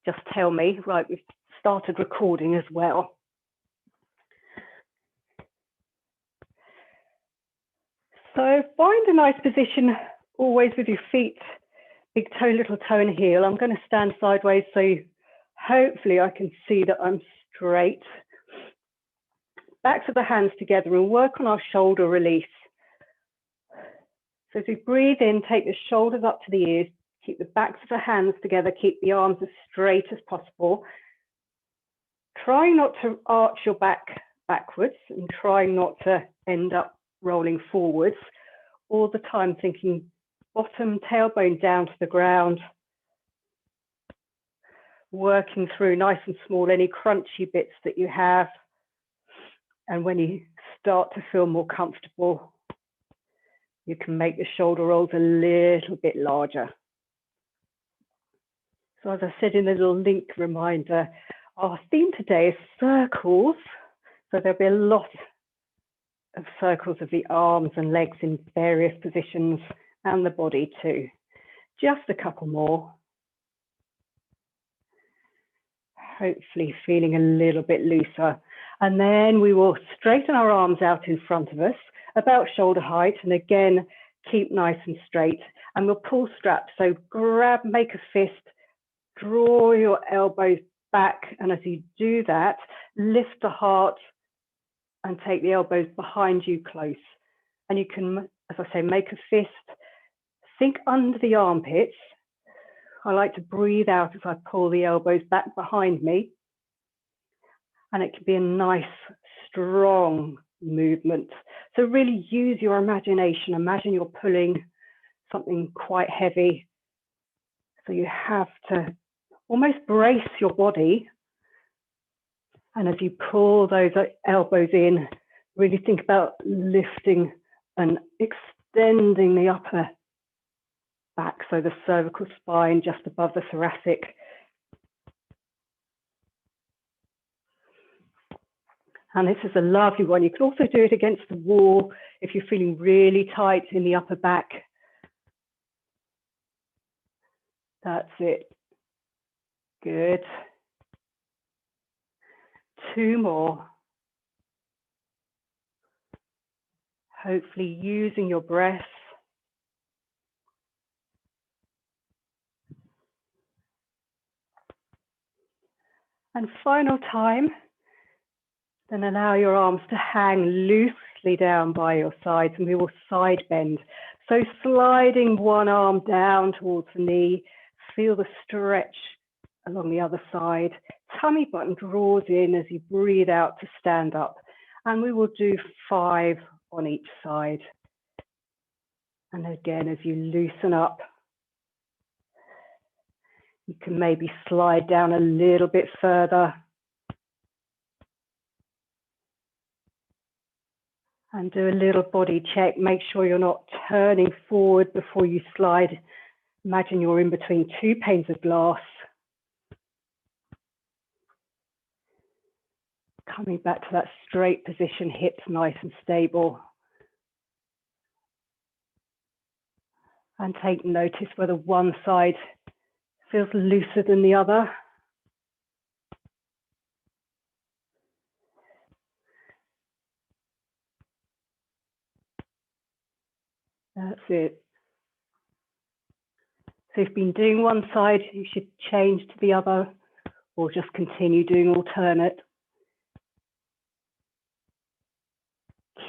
just tell me. Right, we've started recording as well. So find a nice position, always with your feet, big toe, little toe and heel. I'm going to stand sideways so hopefully I can see that I'm straight. Backs of the hands together and work on our shoulder release. So as we breathe in, take the shoulders up to the ears, keep the backs of the hands together, keep the arms as straight as possible. Try not to arch your back backwards and try not to end up rolling forwards. All the time thinking bottom, tailbone down to the ground. Working through nice and small any crunchy bits that you have. And when you start to feel more comfortable, you can make the shoulder rolls a little bit larger. So as I said in the little link reminder, our theme today is circles. So there'll be a lot of circles of the arms and legs in various positions and the body too. Just a couple more. Hopefully feeling a little bit looser. And then we will straighten our arms out in front of us, about shoulder height. And again, keep nice and straight. And we'll pull straps. So grab, make a fist, draw your elbows back. And as you do that, lift the heart and take the elbows behind you close. And you can, as I say, make a fist, think under the armpits. I like to breathe out as I pull the elbows back behind me. And it can be a nice, strong movement. So really use your imagination. Imagine you're pulling something quite heavy. So you have to almost brace your body. And as you pull those elbows in, really think about lifting and extending the upper back, so the cervical spine just above the thoracic. And this is a lovely one. You can also do it against the wall if you're feeling really tight in the upper back. That's it. Good. 2 more. Hopefully using your breath. And final time, then allow your arms to hang loosely down by your sides and we will side bend. So sliding one arm down towards the knee, feel the stretch along the other side. Tummy button draws in as you breathe out to stand up. And we will do 5 on each side. And again, as you loosen up, you can maybe slide down a little bit further. And do a little body check. Make sure you're not turning forward before you slide. Imagine you're in between 2 panes of glass. Coming back to that straight position, hips nice and stable. And take notice whether one side feels looser than the other. That's it. So if you've been doing one side, you should change to the other or just continue doing alternate.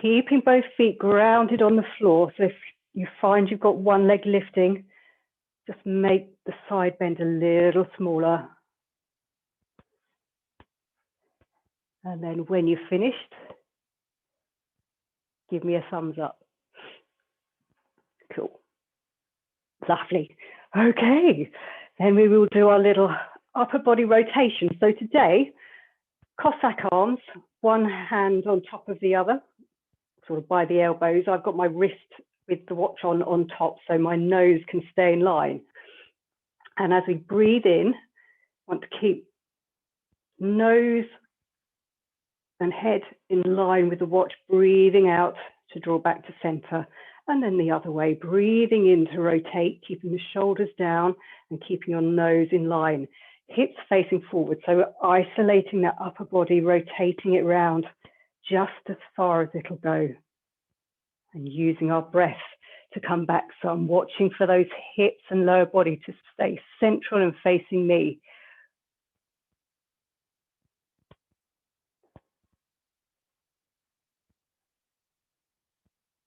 Keeping both feet grounded on the floor. So if you find you've got one leg lifting, just make the side bend a little smaller. And then when you've finished, give me a thumbs up. Cool. Lovely. Okay, then we will do our little upper body rotation. So today, Cossack arms, one hand on top of the other, sort of by the elbows. I've got my wrist with the watch on top so my nose can stay in line. And as we breathe in, want to keep nose and head in line with the watch, breathing out to draw back to center. And then the other way, breathing in to rotate, keeping the shoulders down and keeping your nose in line. hips facing forward. So we're isolating that upper body, rotating it round just as far as it'll go. And using our breath to come back some, watching for those hips and lower body to stay central and facing me.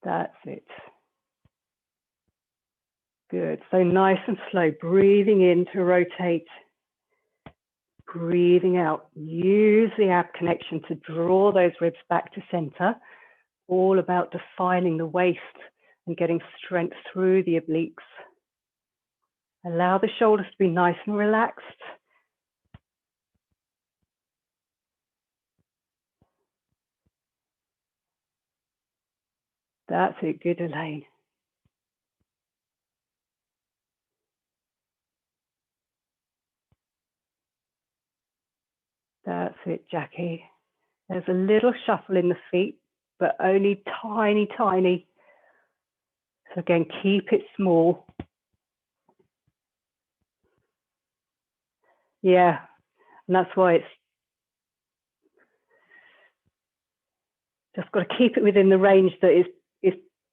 That's it. Good. So nice and slow, breathing in to rotate. Breathing out. Use the ab connection to draw those ribs back to center. All about defining the waist and getting strength through the obliques. Allow the shoulders to be nice and relaxed. That's it. Good, Elaine. That's it, Jackie. There's a little shuffle in the feet, but only tiny, tiny. So again, keep it small. Yeah, and that's why it's just got to keep it within the range that is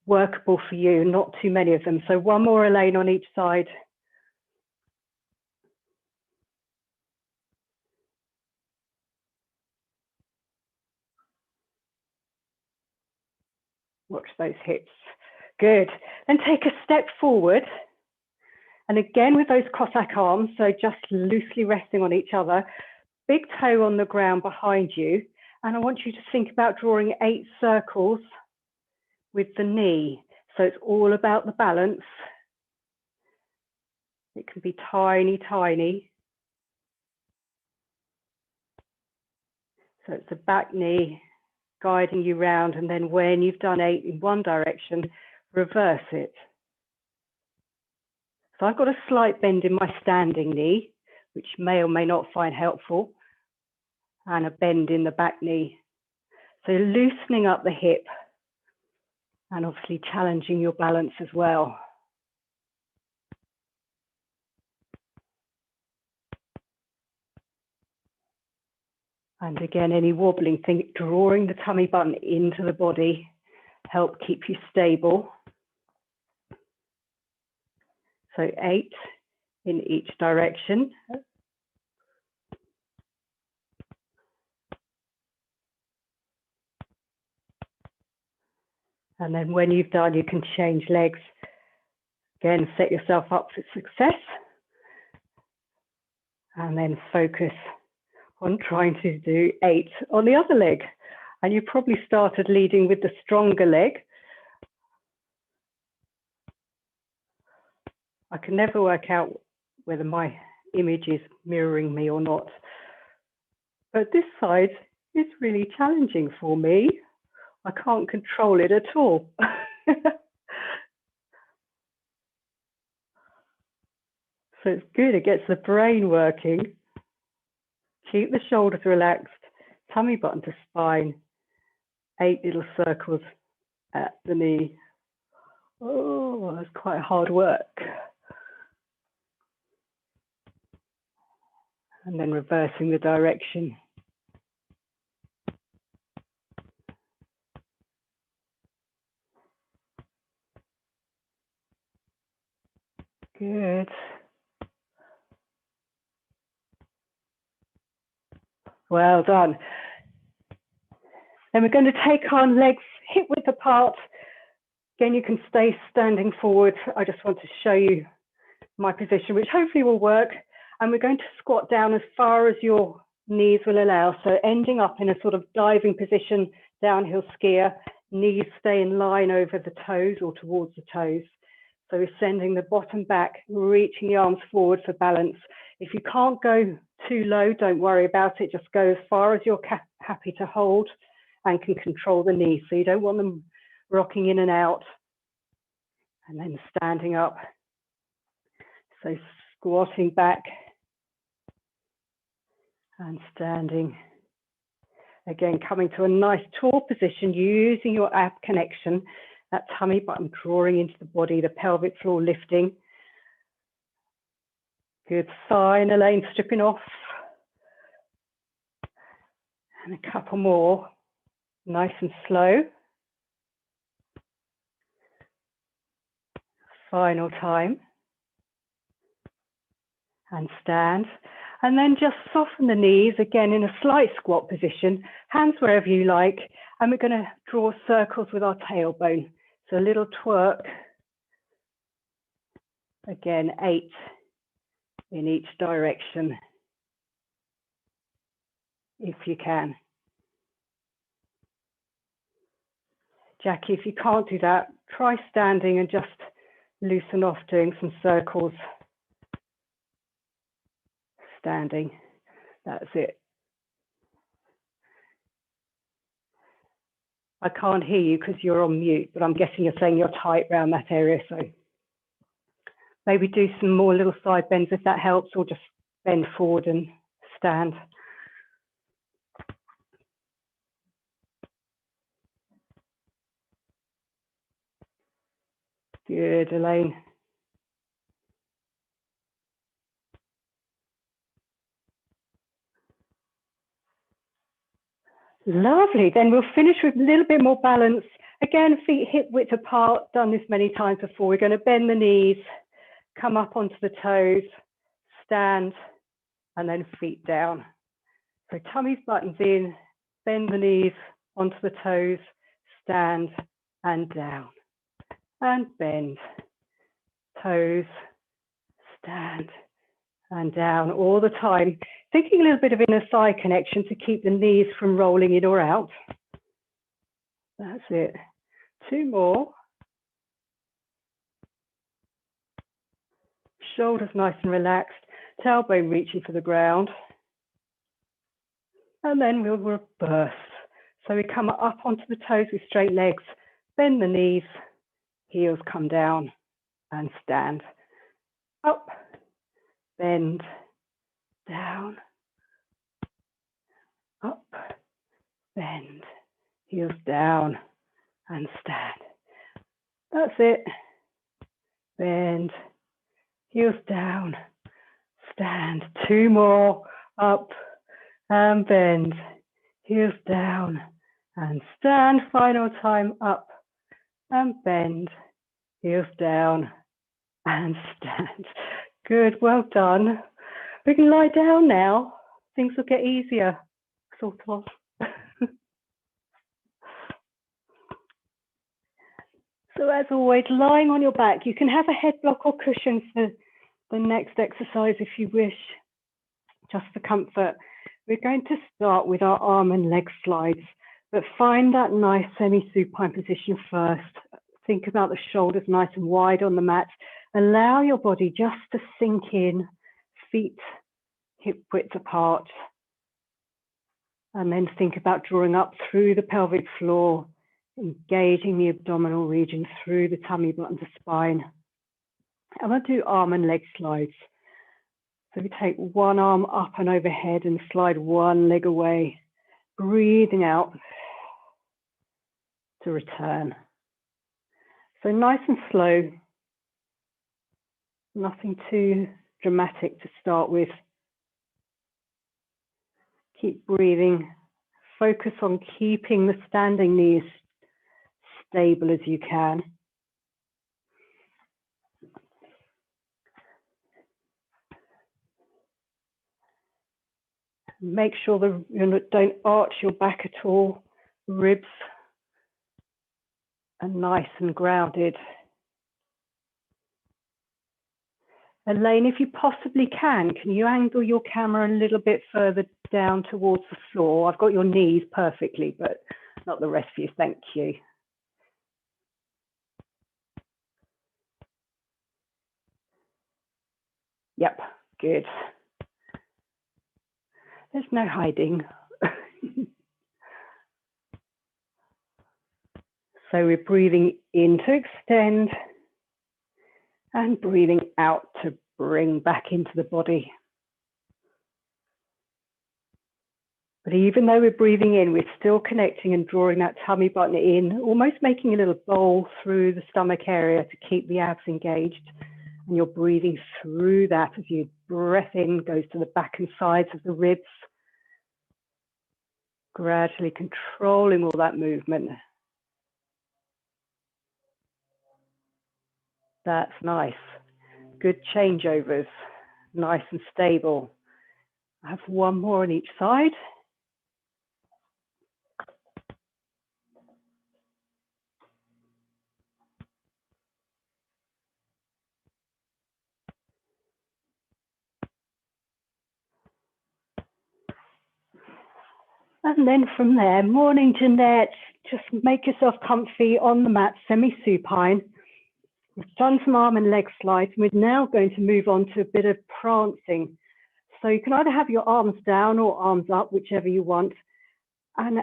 workable for you, not too many of them. So one more, Elaine, on each side. Watch those hips. Good. Then take a step forward. And again with those Cossack arms, so just loosely resting on each other. Big toe on the ground behind you. And I want you to think about drawing 8 circles with the knee. So it's all about the balance. It can be tiny, tiny. So it's the back knee guiding you round, and then when you've done 8 in one direction, reverse it. So I've got a slight bend in my standing knee, which may or may not find helpful, and a bend in the back knee. So loosening up the hip and obviously challenging your balance as well. And again, any wobbling thing, drawing the tummy button into the body, help keep you stable. So 8 in each direction. And then when you've done, you can change legs. Again, set yourself up for success. And then focus on trying to do 8 on the other leg. And you probably started leading with the stronger leg. I can never work out whether my image is mirroring me or not. But this side is really challenging for me. I can't control it at all. So it's good, it gets the brain working. Keep the shoulders relaxed, tummy button to spine, 8 little circles at the knee. Oh, that's quite hard work. And then reversing the direction. Good. Well done. Then we're going to take our legs hip width apart. Again, you can stay standing forward. I just want to show you my position, which hopefully will work. And we're going to squat down as far as your knees will allow. So ending up in a sort of diving position, downhill skier, knees stay in line over the toes or towards the toes. So we're sending the bottom back, reaching the arms forward for balance. If you can't go too low, don't worry about it. Just go as far as you're happy to hold and can control the knees. So you don't want them rocking in and out. And then standing up. So squatting back and standing. Again, coming to a nice tall position, using your ab connection, that tummy button drawing into the body, the pelvic floor lifting. Good sign, Elaine, stripping off. And a couple more, nice and slow. Final time. And stand. And then just soften the knees, again in a slight squat position, hands wherever you like. And we're going to draw circles with our tailbone. So a little twerk. Again, 8 in each direction, if you can. Jackie, if you can't do that, try standing and just loosen off doing some circles. Standing, that's it. I can't hear you because you're on mute, but I'm guessing you're saying you're tight around that area, so maybe do some more little side bends if that helps, or just bend forward and stand. Good, Elaine. Lovely, then we'll finish with a little bit more balance. Again, feet hip width apart, done this many times before. We're going to bend the knees, come up onto the toes, stand, and then feet down. So tummies, buttons in, bend the knees onto the toes, stand and down. And bend, toes, stand and down all the time. Thinking a little bit of inner thigh connection to keep the knees from rolling in or out. That's it. 2 more. Shoulders nice and relaxed, tailbone reaching for the ground. And then we'll reverse. So we come up onto the toes with straight legs, bend the knees, heels come down and stand. Up, bend, down, up, bend, heels down and stand. That's it. Bend, heels down, stand. 2 more, up and bend, heels down and stand. Final time, up and bend, heels down and stand. Good, well done. We can lie down now. Things will get easier, sort of. So as always, lying on your back, you can have a head block or cushion for the next exercise if you wish, just for comfort. We're going to start with our arm and leg slides, but find that nice semi-supine position first. Think about the shoulders nice and wide on the mat. Allow your body just to sink in, feet hip width apart. And then think about drawing up through the pelvic floor, engaging the abdominal region through the tummy button to spine. I'm going to do arm and leg slides. So we take one arm up and overhead and slide one leg away, breathing out to return. So nice and slow, nothing too dramatic to start with. Keep breathing. Focus on keeping the standing knees stable as you can. Make sure that you don't arch your back at all. Ribs are nice and grounded. Elaine, if you possibly can you angle your camera a little bit further down towards the floor? I've got your knees perfectly, but not the rest of you. Thank you. Yep, good. There's no hiding. So we're breathing in to extend and breathing out to bring back into the body. But even though we're breathing in, we're still connecting and drawing that tummy button in, almost making a little bowl through the stomach area to keep the abs engaged. And you're breathing through that as your breath in goes to the back and sides of the ribs, gradually controlling all that movement. That's nice. Good changeovers, nice and stable. I have one more on each side. And then from there, morning Jeanette, just make yourself comfy on the mat, semi-supine. We've done some arm and leg slides, and we're now going to move on to a bit of prancing. So you can either have your arms down or arms up, whichever you want. And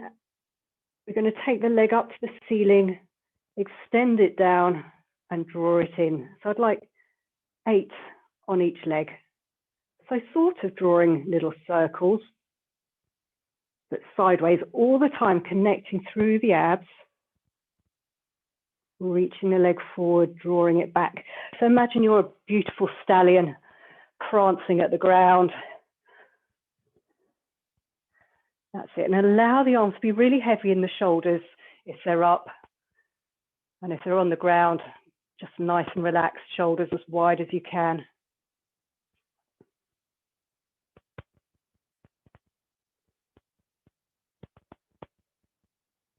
we're going to take the leg up to the ceiling, extend it down and draw it in. So I'd like 8 on each leg. So sort of drawing little circles, but sideways all the time, connecting through the abs, reaching the leg forward, drawing it back. So imagine you're a beautiful stallion prancing at the ground. That's it. And allow the arms to be really heavy in the shoulders if they're up. And if they're on the ground, just nice and relaxed, shoulders as wide as you can.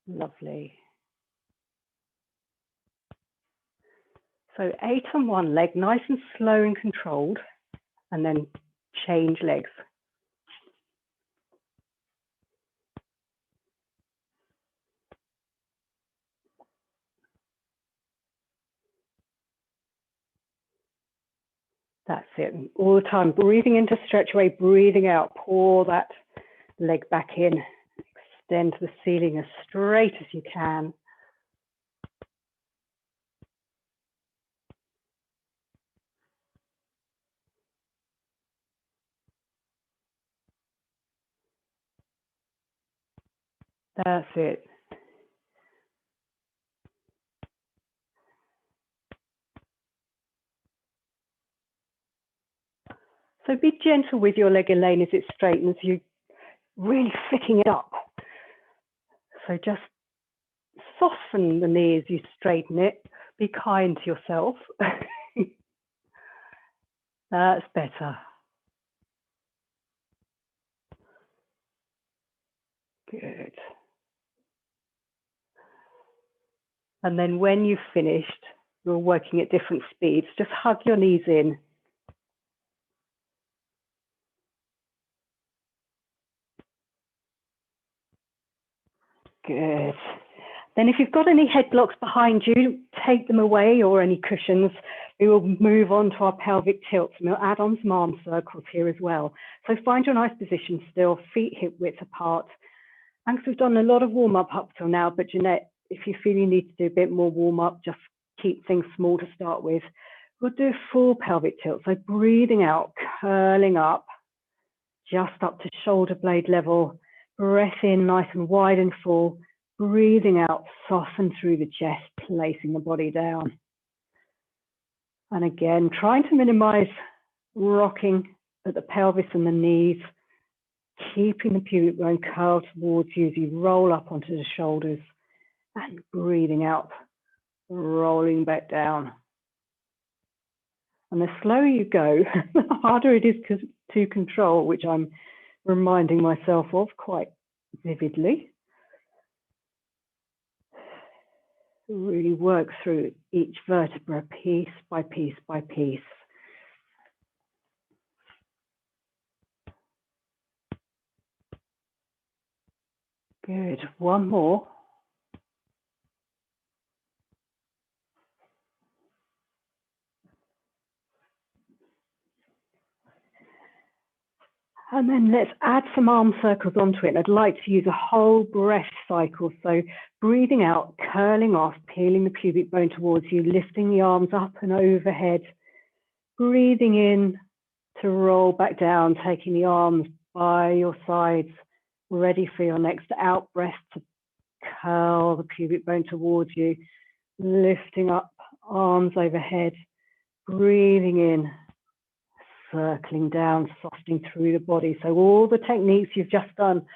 Lovely. So 8 on one leg, nice and slow and controlled, and then change legs. That's it. And all the time, breathing in to stretch away, breathing out, pour that leg back in, extend to the ceiling as straight as you can. That's it. So be gentle with your leg, Elaine, as it straightens. You're really flicking it up. So just soften the knee as you straighten it. Be kind to yourself. That's better. Good. And then when you've finished, you're working at different speeds, just hug your knees in. Good. Then if you've got any head blocks behind you, take them away, or any cushions. We will move on to our pelvic tilts, and we'll add on some arm circles here as well. So find your nice position still, feet hip width apart. And we've done a lot of warm up till now, but Jeanette, if you feel you need to do a bit more warm up, just keep things small to start with. We'll do a full pelvic tilt. So breathing out, curling up, just up to shoulder blade level. Breath in nice and wide and full. Breathing out, soften through the chest, placing the body down. And again, trying to minimize rocking at the pelvis and the knees, keeping the pubic bone curled towards you as you roll up onto the shoulders, and breathing out, rolling back down. And the slower you go, the harder it is to control, which I'm reminding myself of quite vividly. Really work through each vertebra piece by piece by piece. Good. One more. And then let's add some arm circles onto it. And I'd like to use a whole breath cycle. So breathing out, curling off, peeling the pubic bone towards you, lifting the arms up and overhead. Breathing in to roll back down, taking the arms by your sides, ready for your next out breath to curl the pubic bone towards you, lifting up, arms overhead, breathing in, circling down, softening through the body. So all the techniques you've just done,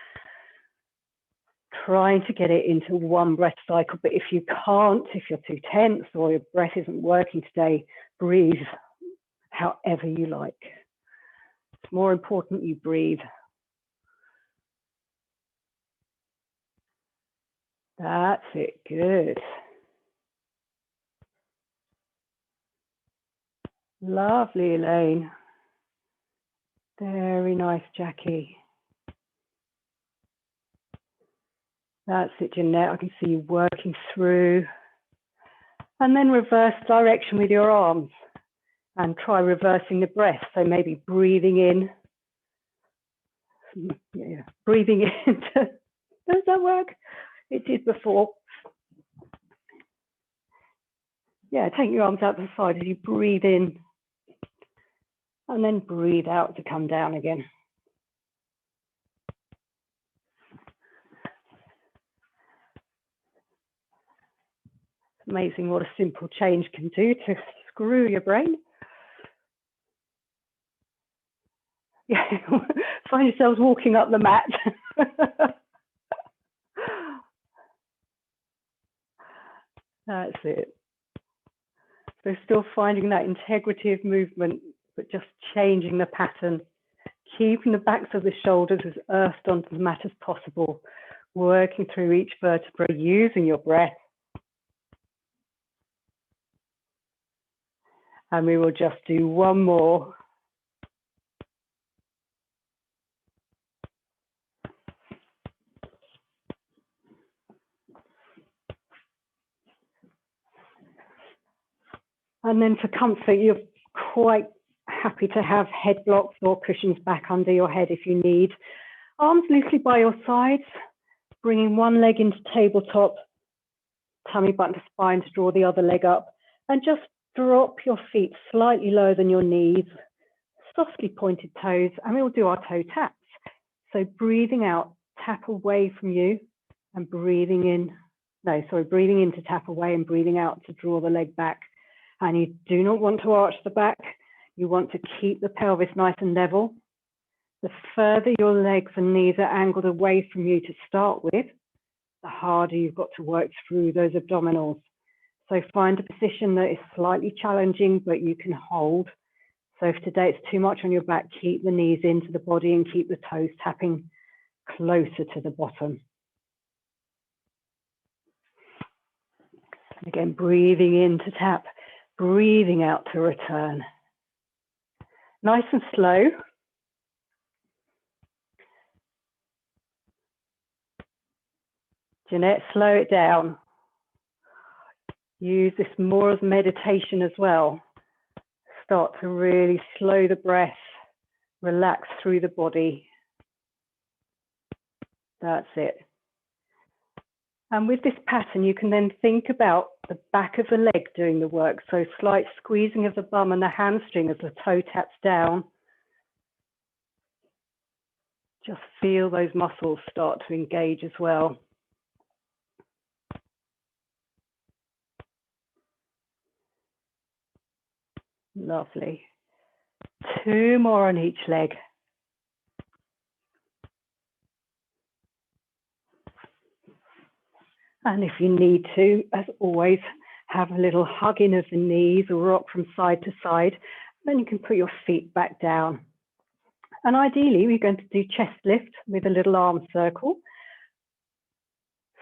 trying to get it into one breath cycle. But if you can't, if you're too tense or your breath isn't working today, breathe however you like. It's more important you breathe. That's it, good. Lovely, Elaine. Very nice, Jackie. That's it, Jeanette. I can see you working through. And then reverse direction with your arms and try reversing the breath. So maybe breathing in. Yeah, breathing in. Does that work? It did before. Yeah, take your arms out to the side as you breathe in and then breathe out to come down again. It's amazing what a simple change can do to screw your brain. Yeah, find yourselves walking up the mat. That's it. So still finding that integrity of movement, but just changing the pattern, keeping the backs of the shoulders as earthed onto the mat as possible, working through each vertebra, using your breath. And we will just do one more. And then for comfort, you're quite happy to have head blocks or cushions back under your head if you need. Arms loosely by your sides, bringing one leg into tabletop, tummy button to spine to draw the other leg up, and just drop your feet slightly lower than your knees, softly pointed toes, and we'll do our toe taps. So breathing out, tap away from you, and breathing in, breathing in to tap away and breathing out to draw the leg back. And you do not want to arch the back. You want to keep the pelvis nice and level. The further your legs and knees are angled away from you to start with, the harder you've got to work through those abdominals. So find a position that is slightly challenging, but you can hold. So if today it's too much on your back, keep the knees into the body and keep the toes tapping closer to the bottom. And again, breathing in to tap, breathing out to return. Nice and slow. Jeanette, slow it down. Use this more as meditation as well. Start to really slow the breath, relax through the body. That's it. And with this pattern, you can then think about the back of the leg doing the work. So slight squeezing of the bum and the hamstring as the toe taps down. Just feel those muscles start to engage as well. Lovely. 2 more on each leg. And if you need to, as always, have a little hug in of the knees or rock from side to side. Then you can put your feet back down. And ideally, we're going to do chest lift with a little arm circle.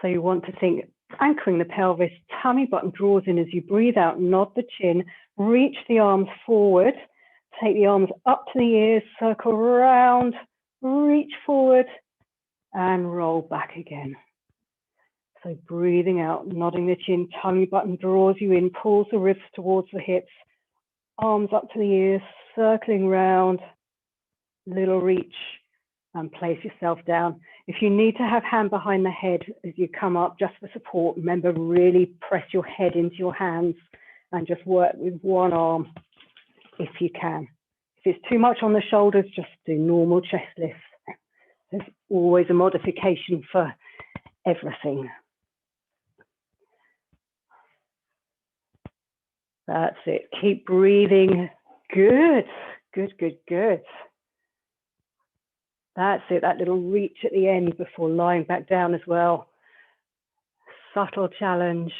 So you want to think anchoring the pelvis, tummy button draws in as you breathe out, nod the chin, reach the arms forward, take the arms up to the ears, circle around, reach forward, and roll back again. So breathing out, nodding the chin, tummy button draws you in, pulls the ribs towards the hips, arms up to the ears, circling round, little reach, and place yourself down. If you need to have hand behind the head as you come up, just for support, remember, really press your head into your hands and just work with one arm if you can. If it's too much on the shoulders, just do normal chest lifts. There's always a modification for everything. That's it. Keep breathing. Good, good, good, good. That's it, that little reach at the end before lying back down as well. Subtle challenge.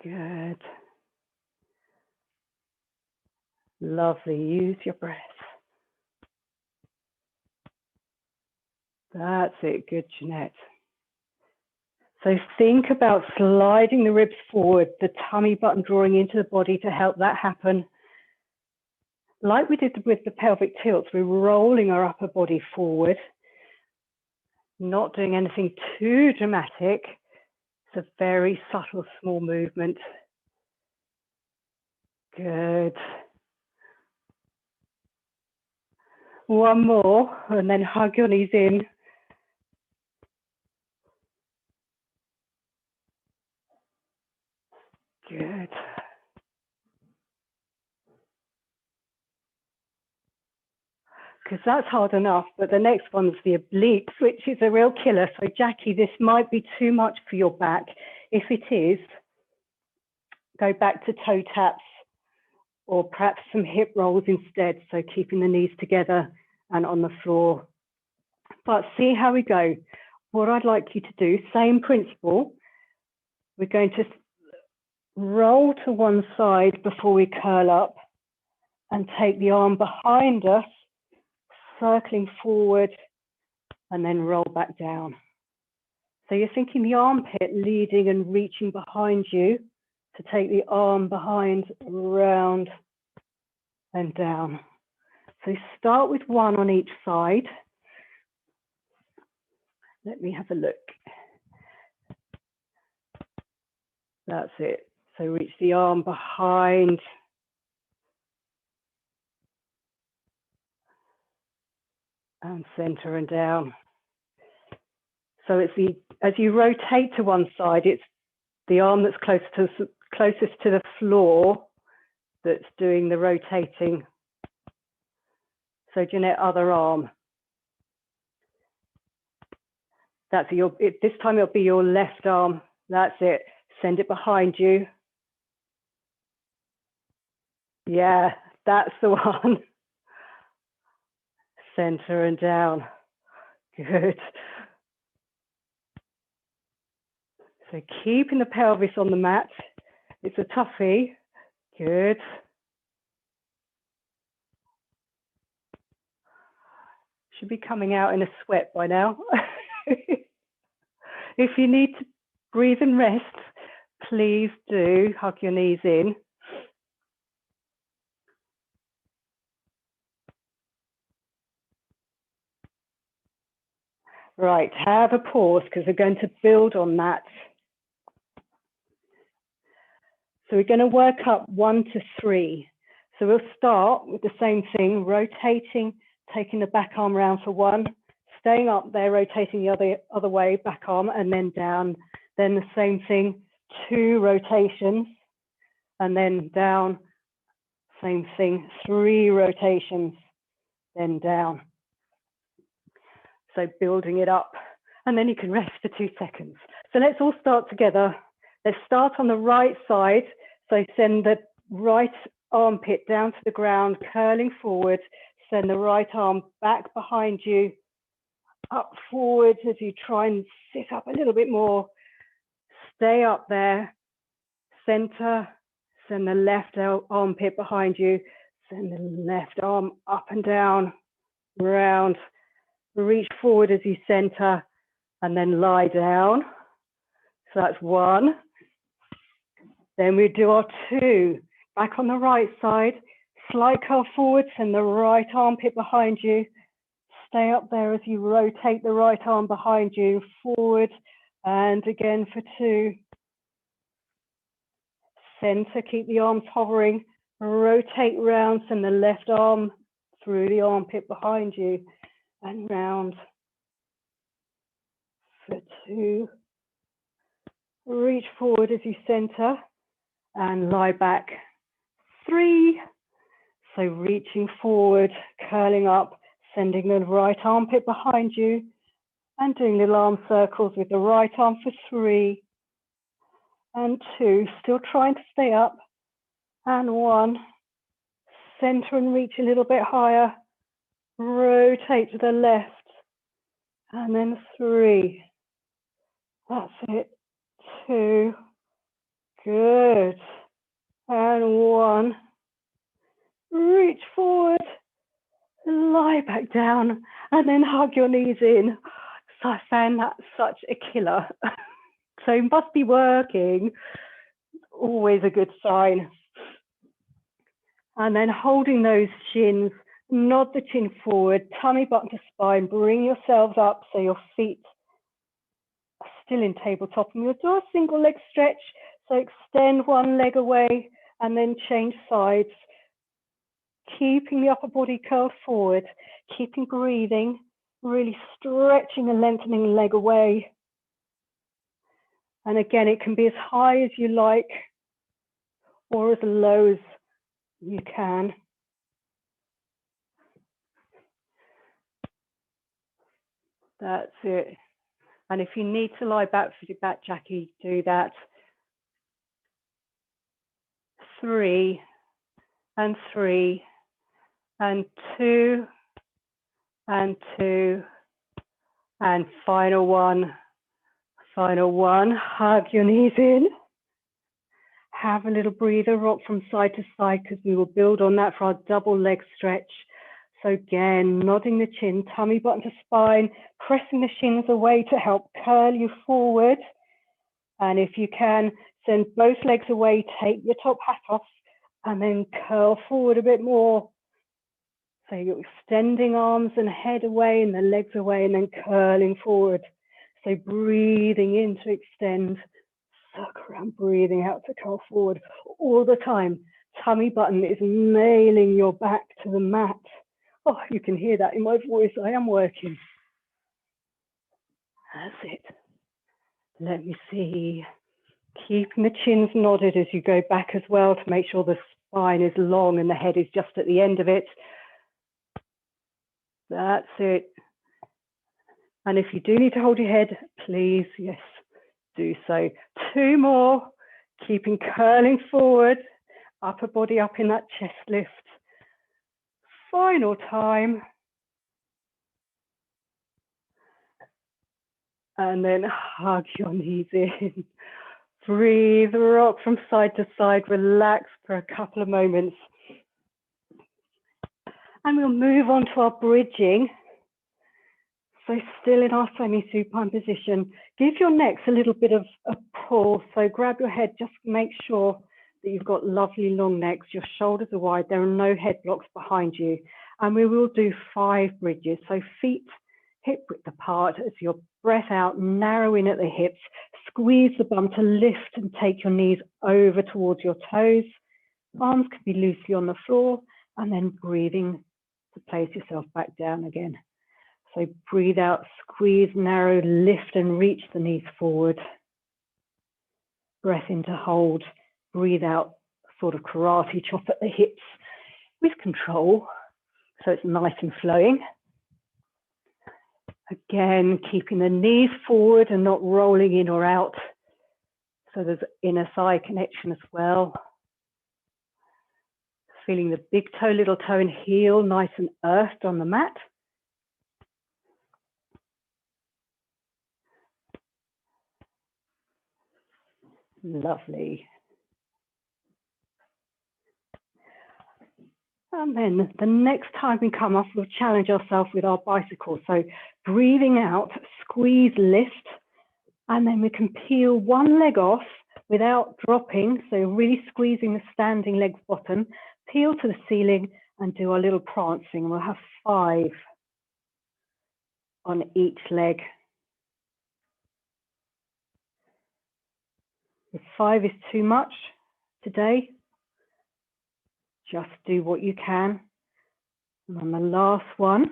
Good. Lovely. Use your breath. That's it. Good, Jeanette. So think about sliding the ribs forward, the tummy button drawing into the body to help that happen. Like we did with the pelvic tilts, we're rolling our upper body forward, not doing anything too dramatic. It's a very subtle, small movement. Good. One more, and then hug your knees in. Good. Because that's hard enough, but the next one's the obliques, which is a real killer. So Jackie, this might be too much for your back. If it is, go back to toe taps or perhaps some hip rolls instead. So keeping the knees together and on the floor. But see how we go. What I'd like you to do, same principle. We're going to roll to one side before we curl up and take the arm behind us, circling forward, and then roll back down. So you're thinking the armpit leading and reaching behind you to take the arm behind, round and down. So start with one on each side. Let me have a look. That's it. So reach the arm behind. And center and down. So it's as you rotate to one side, it's the arm that's closest to the floor that's doing the rotating. So Jeanette, other arm. That's this time it'll be your left arm. That's it. Send it behind you. Yeah, that's the one. Center and down. Good. So keeping the pelvis on the mat. It's a toughie. Good. Should be coming out in a sweat by now. If you need to breathe and rest, please do hug your knees in. Right, have a pause because we're going to build on that. So we're going to work up 1 to 3. So we'll start with the same thing, rotating, taking the back arm round for 1, staying up there, rotating the other way, back arm, and then down. Then the same thing, 2 rotations, and then down. Same thing, 3 rotations, then down. So building it up, and then you can rest for 2 seconds. So let's all start together. Let's start on the right side. So send the right armpit down to the ground, curling forward. Send the right arm back behind you, up forward as you try and sit up a little bit more. Stay up there, center, send the left armpit behind you, send the left arm up and down, round, reach forward as you center, and then lie down. So that's 1. Then we do our 2. Back on the right side, slide curl forward, send the right armpit behind you. Stay up there as you rotate the right arm behind you, forward, and again for 2. Center, keep the arms hovering, rotate round, send the left arm through the armpit behind you, and round for 2. Reach forward as you center, and lie back, 3. So reaching forward, curling up, sending the right armpit behind you, and doing little arm circles with the right arm for 3, and 2, still trying to stay up, and 1, center and reach a little bit higher, rotate to the left, and then 3, that's it, 2, good, and 1, reach forward, lie back down, and then hug your knees in. So I found that such a killer. So it must be working, always a good sign. And then holding those shins, nod the chin forward, tummy button to spine, bring yourselves up so your feet are still in tabletop, and you'll do a single leg stretch. So extend one leg away and then change sides, keeping the upper body curled forward, keeping breathing, really stretching and lengthening the leg away. And again, it can be as high as you like or as low as you can. That's it. And if you need to lie back for your back, Jackie, do that. 3, and 3, and 2, and 2, and final 1. Final 1, hug your knees in. Have a little breather, rock from side to side, because we will build on that for our double leg stretch. So again, nodding the chin, tummy button to spine, pressing the shins away to help curl you forward. And if you can, send both legs away, take your top hat off, and then curl forward a bit more. So you're extending arms and head away and the legs away, and then curling forward. So breathing in to extend, circle around, breathing out to curl forward all the time. Tummy button is nailing your back to the mat. Oh, you can hear that in my voice. I am working. That's it. Let me see. Keeping the chins nodded as you go back as well to make sure the spine is long and the head is just at the end of it. That's it. And if you do need to hold your head, please, yes, do so. 2 more, keeping curling forward, upper body up in that chest lift. Final time. And then hug your knees in. Breathe, rock from side to side, relax for a couple of moments. And we'll move on to our bridging. So still in our semi-supine position, give your necks a little bit of a pull. So grab your head, just make sure that you've got lovely long necks, your shoulders are wide, there are no head blocks behind you. And we will do 5 bridges. So feet hip width apart as your breath out, narrow in at the hips, squeeze the bum to lift and take your knees over towards your toes. Arms can be loosely on the floor, and then breathing to place yourself back down again. So breathe out, squeeze, narrow, lift and reach the knees forward. Breath in to hold, breathe out, sort of karate chop at the hips with control, so it's nice and flowing. Again, keeping the knees forward and not rolling in or out. So there's inner thigh connection as well. Feeling the big toe, little toe and heel nice and earthed on the mat. Lovely. And then the next time we come off, we'll challenge ourselves with our bicycle. So breathing out, squeeze, lift, and then we can peel one leg off without dropping. So really squeezing the standing leg bottom, peel to the ceiling and do our little prancing. And we'll have 5 on each leg. If 5 is too much today, just do what you can. And on the last one,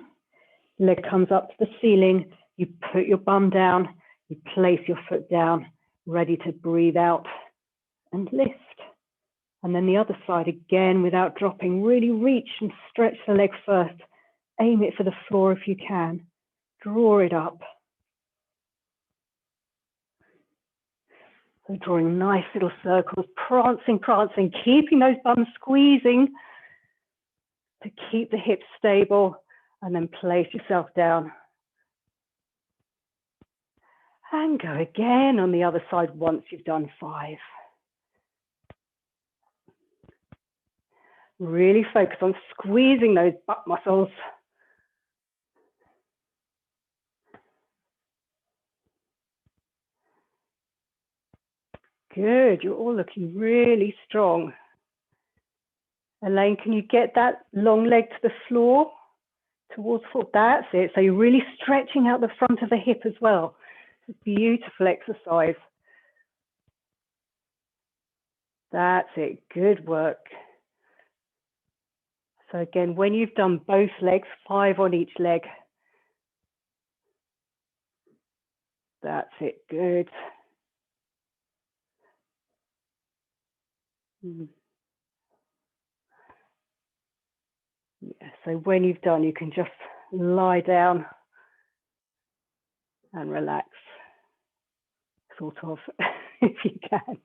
leg comes up to the ceiling, you put your bum down, you place your foot down, ready to breathe out and lift. And then the other side again, without dropping, really reach and stretch the leg first. Aim it for the floor if you can. Draw it up. So drawing nice little circles, prancing, prancing, keeping those bums squeezing to keep the hips stable, and then place yourself down. And go again on the other side once you've done 5. Really focus on squeezing those butt muscles. Good, you're all looking really strong. Elaine, can you get that long leg to the floor? Towards the floor, that's it. So you're really stretching out the front of the hip as well. It's a beautiful exercise. That's it, good work. So again, when you've done both legs, 5 on each leg. That's it, good. Yeah, so when you've done, you can just lie down and relax, sort of, if you can.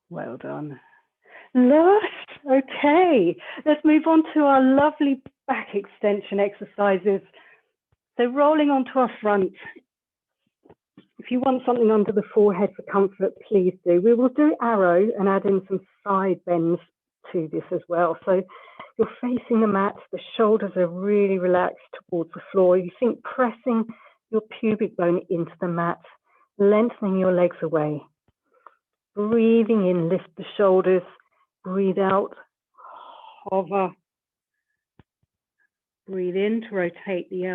Well done. Lush, okay. Let's move on to our lovely back extension exercises. So rolling onto our front. If you want something under the forehead for comfort, please do. We will do arrow and add in some side bends to this as well. So you're facing the mat, the shoulders are really relaxed towards the floor. You think pressing your pubic bone into the mat, lengthening your legs away. Breathing in, lift the shoulders, breathe out, hover. Breathe in to rotate the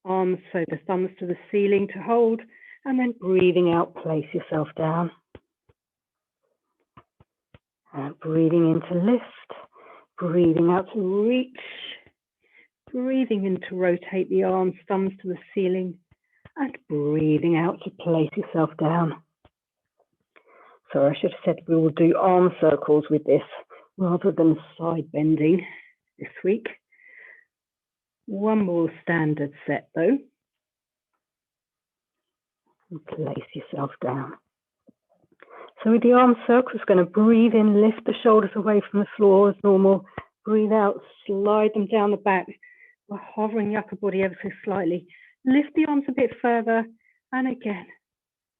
arms so the thumbs to the ceiling to hold, and then breathing out, place yourself down. And breathing in to lift, breathing out to reach, breathing in to rotate the arms, thumbs to the ceiling, and breathing out to place yourself down. So I should have said we will do arm circles with this rather than side bending this week. One more standard set though. And place yourself down. So with the arm circles, going to breathe in, lift the shoulders away from the floor as normal. Breathe out, slide them down the back. We're hovering the upper body ever so slightly. Lift the arms a bit further, and again,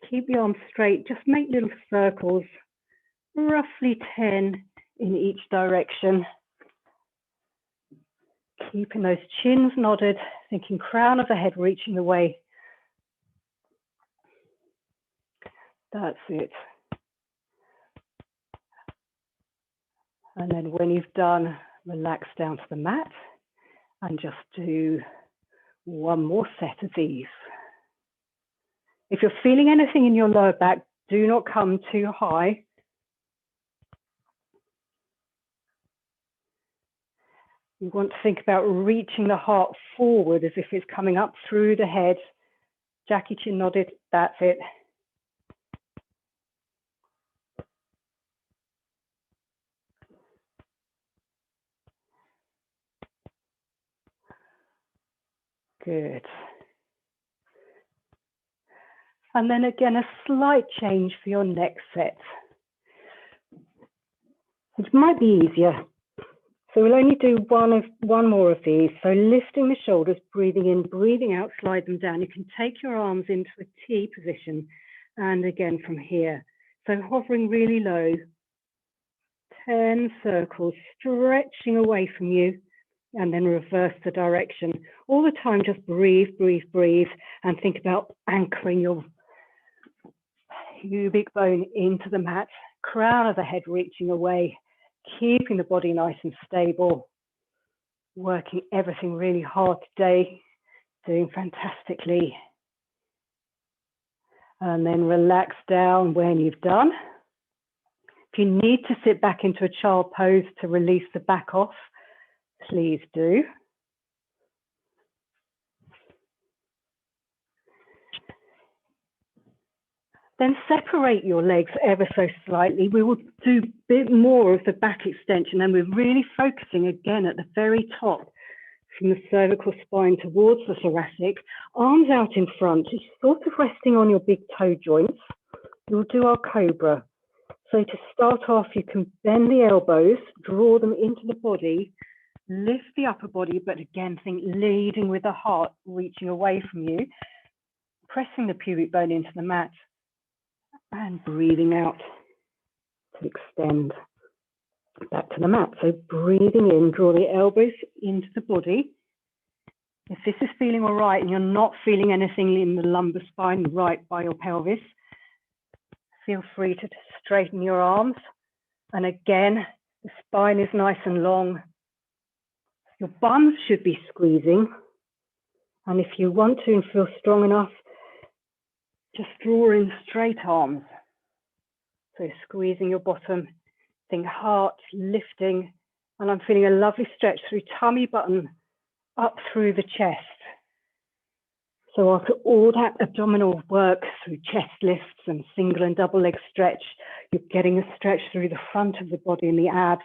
keep the arms straight. Just make little circles, roughly 10 in each direction. Keeping those chins nodded, thinking crown of the head reaching away. That's it. And then when you've done, relax down to the mat and just do one more set of these. If you're feeling anything in your lower back, do not come too high. You want to think about reaching the heart forward as if it's coming up through the head. Jackie chin nodded, that's it. Good. And then again, a slight change for your next set. It might be easier. So we'll only do one more of these. So lifting the shoulders, breathing in, breathing out, slide them down. You can take your arms into a T position. And again from here. So hovering really low. 10 circles, stretching away from you. And then reverse the direction. All the time, just breathe, breathe, breathe. And think about anchoring your pubic bone into the mat. Crown of the head reaching away. Keeping the body nice and stable, working everything really hard today, doing fantastically. And then relax down when you've done. If you need to sit back into a child pose to release the back off, please do. Then separate your legs ever so slightly. We will do a bit more of the back extension, and we're really focusing again at the very top. from the cervical spine towards the thoracic, arms out in front, sort of resting on your big toe joints. We'll do our cobra. So to start off, you can bend the elbows, draw them into the body, lift the upper body, but again, think leading with the heart, reaching away from you, pressing the pubic bone into the mat, and breathing out to extend back to the mat. So breathing in, draw the elbows into the body. If this is feeling all right and you're not feeling anything in the lumbar spine right by your pelvis, feel free to straighten your arms. And again, the spine is nice and long. Your bum should be squeezing. And if you want to and feel strong enough, just draw in straight arms. So squeezing your bottom, think heart lifting, and I'm feeling a lovely stretch through tummy button up through the chest. So after all that abdominal work through chest lifts and single and double leg stretch, you're getting a stretch through the front of the body and the abs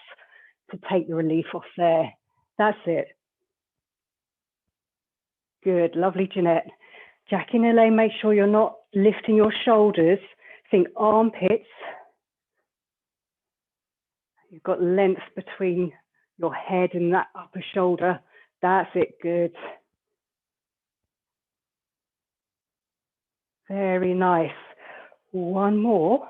to take the relief off there. That's it. Good, lovely, Jeanette. Jackie and Elaine, make sure you're not lifting your shoulders. Think armpits. You've got length between your head and that upper shoulder. That's it, good. Very nice. One more.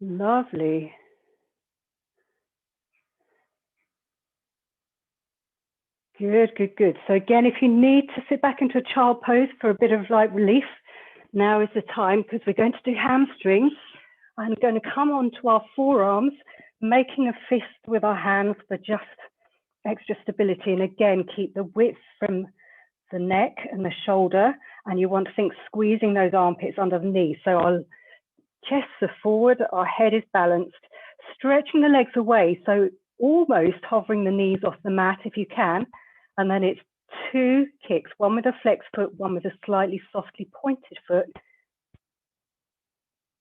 Lovely. Good, good, good. So again, if you need to sit back into a child pose for a bit of light relief, now is the time, because we're going to do hamstrings. I'm going to come onto our forearms, making a fist with our hands for just extra stability. And again, keep the width from the neck and the shoulder. And you want to think squeezing those armpits under the knee. So our chests are forward, our head is balanced, stretching the legs away. So almost hovering the knees off the mat if you can. And then it's 2 kicks, one with a flex foot, one with a slightly softly pointed foot,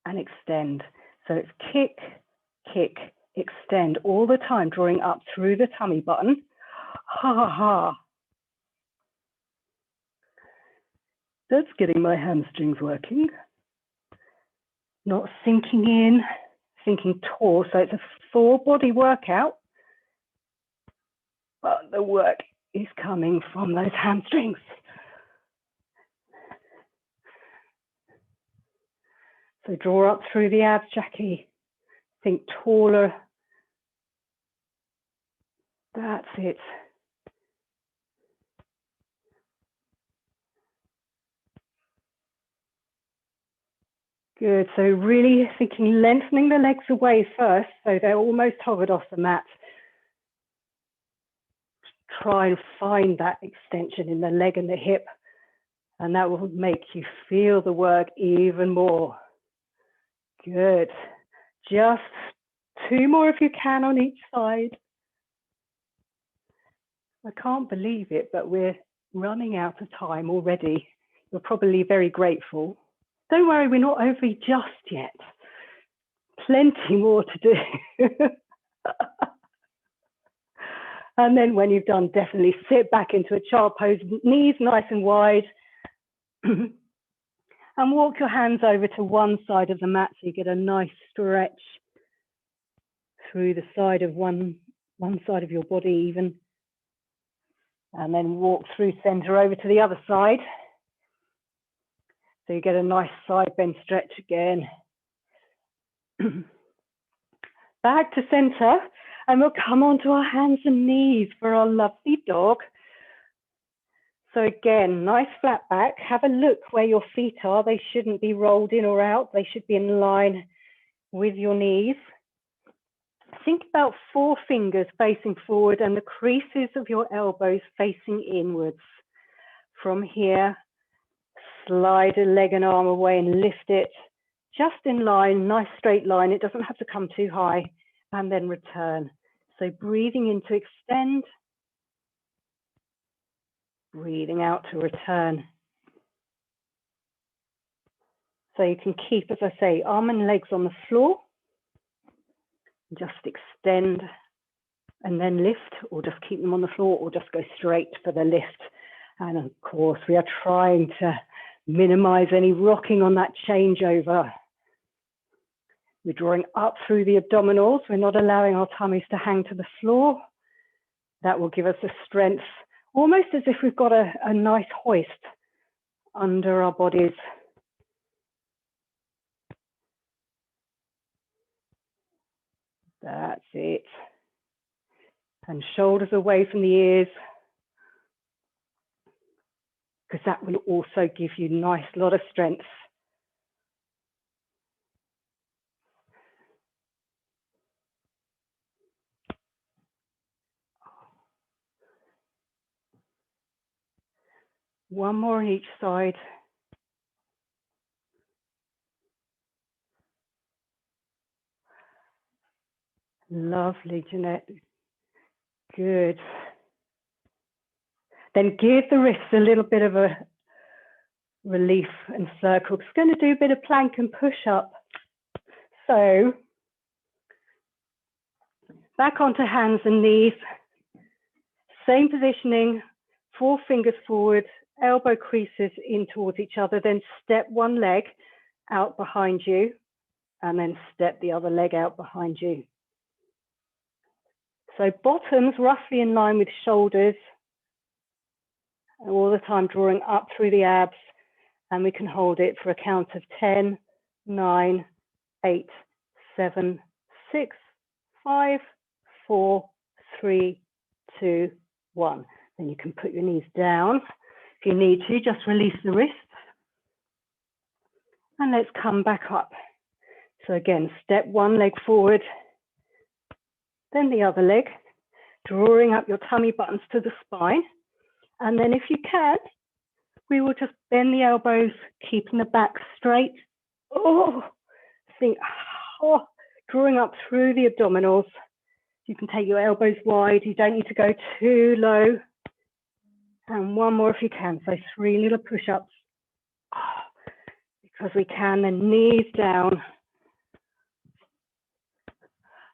and extend. So it's kick, kick, extend all the time, drawing up through the tummy button. Ha ha ha. That's getting my hamstrings working. Not sinking in, sinking tall. So it's a full body workout, but the work is coming from those hamstrings. So draw up through the abs, Jackie. Think taller. That's it. Good. So really thinking lengthening the legs away first, so they're almost hovered off the mat. Try and find that extension in the leg and the hip, and that will make you feel the work even more. Good. Just 2 more if you can on each side. I can't believe it, but we're running out of time already. You're probably very grateful. Don't worry, we're not over just yet. Plenty more to do. And then when you've done, definitely sit back into a child pose, knees nice and wide. And walk your hands over to one side of the mat so you get a nice stretch through the side of one side of your body even. And then walk through center over to the other side. So you get a nice side bend stretch again. Back to center, and we'll come onto our hands and knees for our lovely dog. So again, nice flat back. Have a look where your feet are. They shouldn't be rolled in or out. They should be in line with your knees. Think about 4 fingers facing forward and the creases of your elbows facing inwards. From here, slide a leg and arm away and lift it just in line, nice straight line. It doesn't have to come too high, and then return. So breathing in to extend, breathing out to return. So you can keep, as I say, arm and legs on the floor. Just extend and then lift, or just keep them on the floor, or just go straight for the lift. And of course, we are trying to minimize any rocking on that changeover. We're drawing up through the abdominals. We're not allowing our tummies to hang to the floor. That will give us a strength, almost as if we've got a nice hoist under our bodies. That's it. And shoulders away from the ears, because that will also give you a nice lot of strength. One more on each side. Lovely, Jeanette. Good. Then give the wrists a little bit of a relief and circle. It's going to do a bit of plank and push up. So back onto hands and knees. Same positioning, 4 fingers forward, elbow creases in towards each other, then step one leg out behind you, and then step the other leg out behind you. So bottoms roughly in line with shoulders, all the time drawing up through the abs, and we can hold it for a count of 10, 9, 8, 7, 6, 5, 4, 3, 2, 1. Then you can put your knees down. If you need to, just release the wrists. And let's come back up. So again, step one leg forward, then the other leg, drawing up your tummy buttons to the spine. And then if you can, we will just bend the elbows, keeping the back straight. Oh, drawing up through the abdominals. You can take your elbows wide. You don't need to go too low. And one more if you can. So 3 little push-ups. Because we can, then knees down.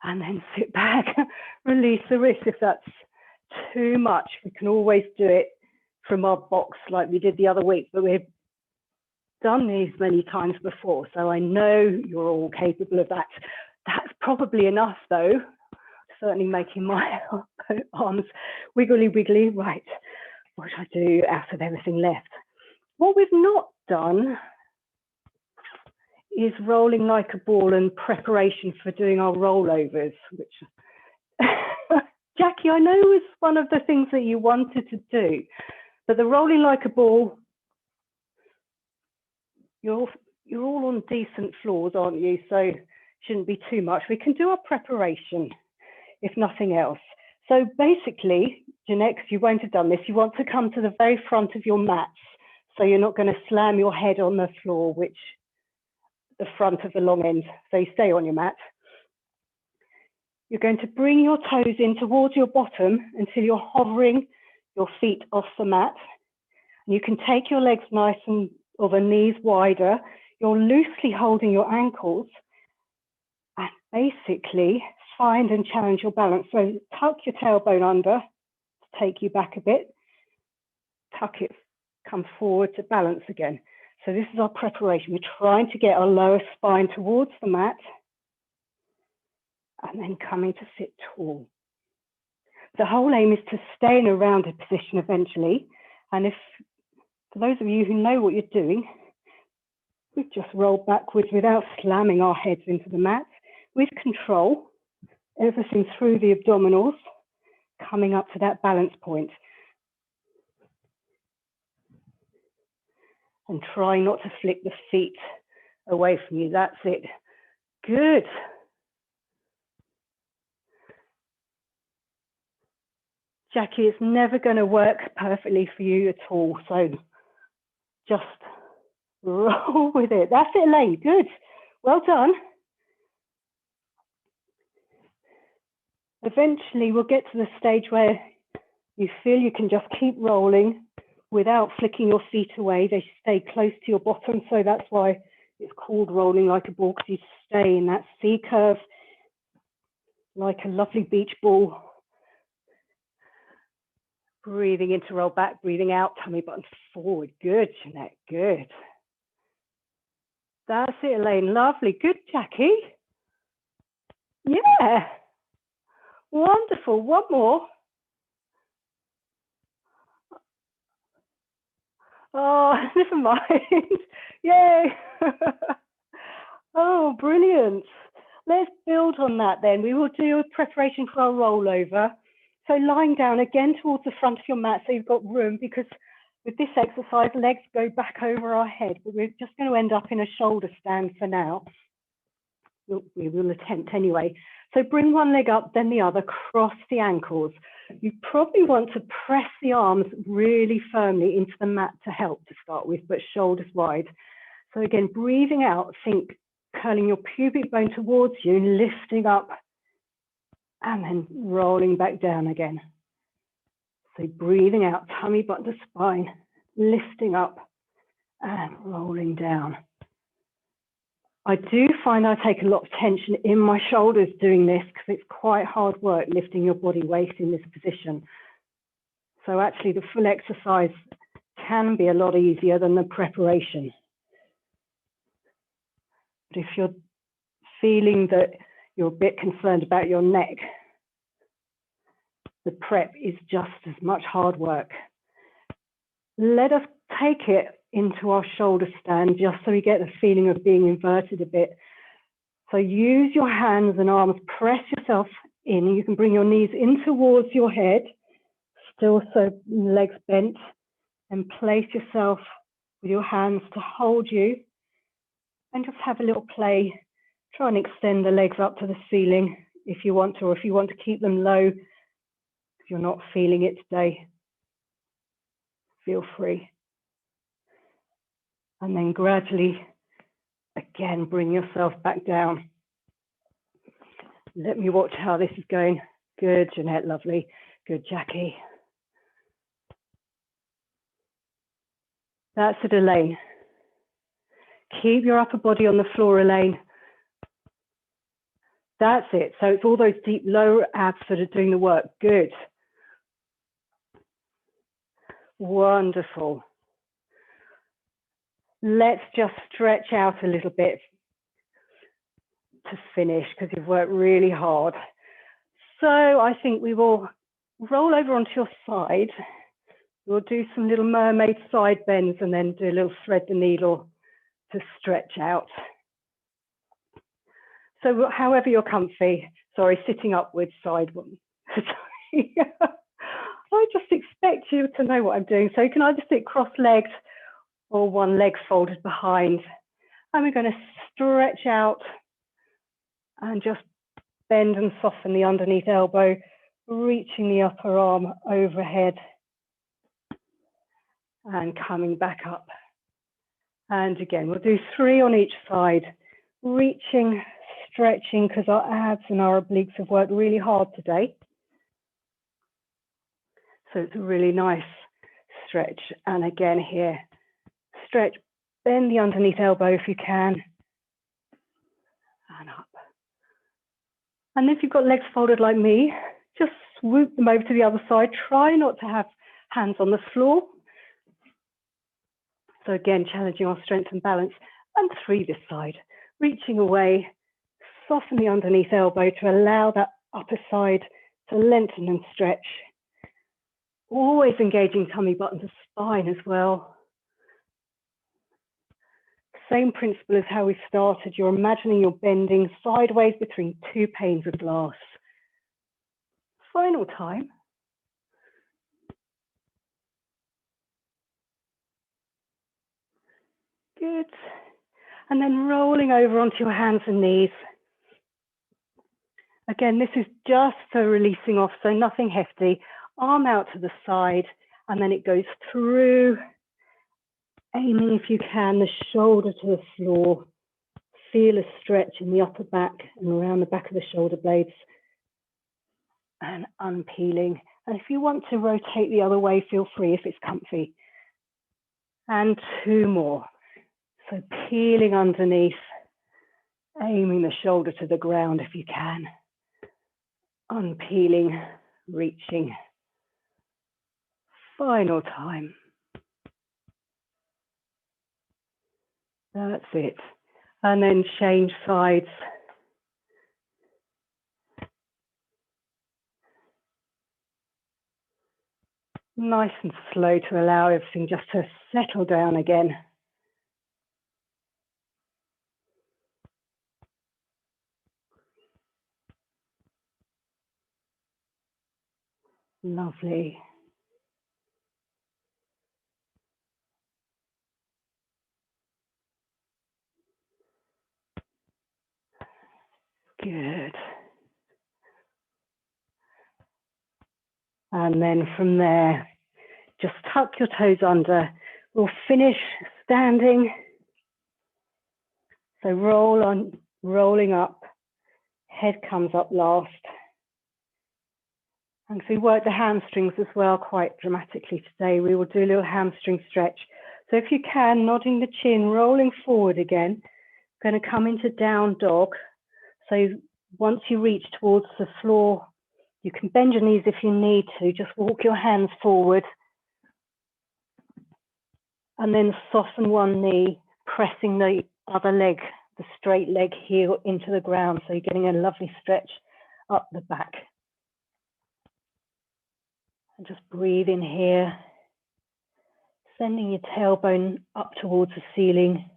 And then sit back, release the wrist. If that's too much, we can always do it from our box like we did the other week, but we've done these many times before, so I know you're all capable of that. That's probably enough though, certainly making my arms wiggly wiggly. Right, what should I do out of everything left? What we've not done is rolling like a ball in preparation for doing our rollovers, which Jackie, I know was one of the things that you wanted to do, but the rolling like a ball, you're all on decent floors, aren't you? So shouldn't be too much. We can do our preparation, if nothing else. So basically, Jeanette, you won't have done this, you want to come to the very front of your mats, so you're not going to slam your head on the floor, which the front of the long end, so you stay on your mat. You're going to bring your toes in towards your bottom until you're hovering your feet off the mat. And you can take your legs nice and, or the knees wider. You're loosely holding your ankles and basically find and challenge your balance. So tuck your tailbone under to take you back a bit. Tuck it, come forward to balance again. So this is our preparation. We're trying to get our lower spine towards the mat and then coming to sit tall. The whole aim is to stay in a rounded position eventually. And if, for those of you who know what you're doing, we just roll backwards without slamming our heads into the mat, with control, everything through the abdominals, coming up to that balance point. And try not to flick the feet away from you. That's it. Good. Jackie, it's never going to work perfectly for you at all. So just roll with it. That's it, Elaine. Good. Well done. Eventually, we'll get to the stage where you feel you can just keep rolling without flicking your feet away. They stay close to your bottom, so that's why It's called rolling like a ball because you stay in that C curve like a lovely beach ball. Breathing in to roll back, breathing out, tummy button forward. Good, Jeanette, good. That's it, Elaine, lovely. Good, Jackie. Yeah, wonderful. One more. Oh, never mind. Yay. Oh, brilliant. Let's build on that then. We will do a preparation for our rollover. So lying down again towards the front of your mat so you've got room, because with this exercise, legs go back over our head, but we're just going to end up in a shoulder stand for now. We will attempt anyway. So bring one leg up, then the other, cross the ankles. You probably want to press the arms really firmly into the mat to help to start with, but shoulders wide. So again, breathing out, think curling your pubic bone towards you, lifting up, and then rolling back down again. So breathing out, tummy button to spine, lifting up and rolling down. I do find I take a lot of tension in my shoulders doing this because it's quite hard work lifting your body weight in this position. So actually the full exercise can be a lot easier than the preparation. But if you're feeling that you're a bit concerned about your neck, the prep is just as much hard work. Let us take it into our shoulder stand just so we get the feeling of being inverted a bit. So use your hands and arms, press yourself in. You can bring your knees in towards your head, still so legs bent, and place yourself with your hands to hold you and just have a little play. Try and extend the legs up to the ceiling if you want to, or if you want to keep them low, if you're not feeling it today, feel free. And then gradually, again, bring yourself back down. Let me watch how this is going. Good, Jeanette, lovely. Good, Jackie. That's it, Elaine. Keep your upper body on the floor, Elaine. That's it. So it's all those deep lower abs that are doing the work. Good. Wonderful. Let's just stretch out a little bit to finish because you've worked really hard. So I think we will roll over onto your side. We'll do some little mermaid side bends and then do a little thread the needle to stretch out. So however you're comfy, sorry, sitting upwards, side one. I just expect you to know what I'm doing. So you can either sit cross-legged or one leg folded behind. And we're going to stretch out and just bend and soften the underneath elbow, reaching the upper arm overhead and coming back up. And again, we'll do 3 on each side, reaching, stretching, because our abs and our obliques have worked really hard today. So it's a really nice stretch. And again here, stretch, bend the underneath elbow if you can, and up. And if you've got legs folded like me, just swoop them over to the other side. Try not to have hands on the floor. So again, challenging our strength and balance. And 3 this side, reaching away, soften the underneath elbow to allow that upper side to lengthen and stretch. Always engaging tummy button to spine as well. Same principle as how we started. You're imagining you're bending sideways between 2 panes of glass. Final time. Good. And then rolling over onto your hands and knees. Again, this is just for releasing off, so nothing hefty. Arm out to the side, and then it goes through, aiming if you can, the shoulder to the floor. Feel a stretch in the upper back and around the back of the shoulder blades. And unpeeling. And if you want to rotate the other way, feel free if it's comfy. And 2 more. So peeling underneath, aiming the shoulder to the ground if you can. Unpeeling, reaching. Final time. That's it. And then change sides. Nice and slow to allow everything just to settle down again. Lovely. Good. And then from there, just tuck your toes under. We'll finish standing. So roll on, rolling up, head comes up last. And so we work the hamstrings as well quite dramatically today. We will do a little hamstring stretch. So if you can, nodding the chin, rolling forward again, going to come into down dog. So once you reach towards the floor, you can bend your knees if you need to, just walk your hands forward. And then soften one knee, pressing the other leg, the straight leg heel into the ground. So you're getting a lovely stretch up the back. And just breathe in here, sending your tailbone up towards the ceiling.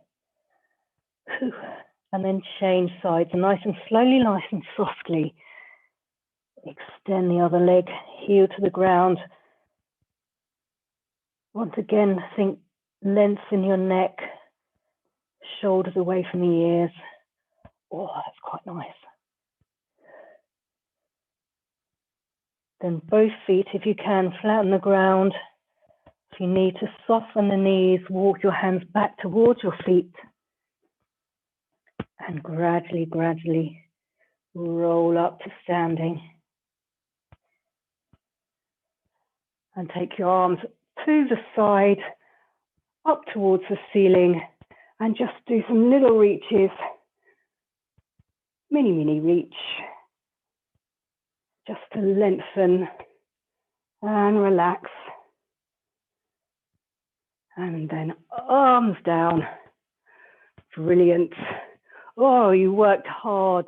And then change sides, nice and slowly, nice and softly. Extend the other leg, heel to the ground. Once again, think length in your neck, shoulders away from the ears. Oh, that's quite nice. Then both feet, if you can, flat on the ground. If you need to soften the knees, walk your hands back towards your feet. And gradually, gradually roll up to standing. And take your arms to the side, up towards the ceiling, and just do some little reaches. Mini, mini reach. Just to lengthen and relax. And then arms down. Brilliant. Oh, you worked hard.